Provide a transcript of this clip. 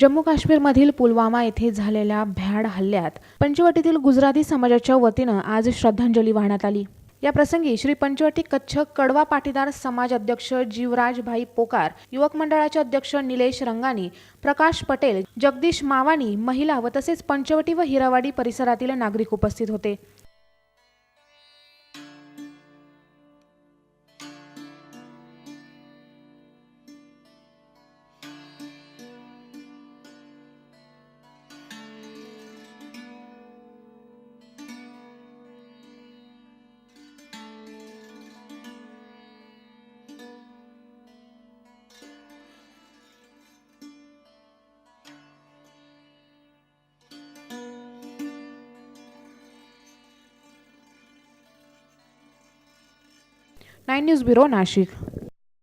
जम्मू काश्मीरमधील पुलवामा येथे झालेल्या भ्याड हल्ल्यात पंचवटीतील गुजराती समाजाच्या वतीनं आज श्रद्धांजली वाहण्यात आली। या प्रसंगी श्री पंचवटी कच्छ कडवा पाटीदार समाज अध्यक्ष जीवराजभाई पोकार, युवक मंडळाचे अध्यक्ष निलेश रंगानी, प्रकाश पटेल, जगदीश मावानी, महिला व तसेच पंचवटी व हिरावाडी परिसरातील नागरिक उपस्थित होते। Nine news bureau Nashik.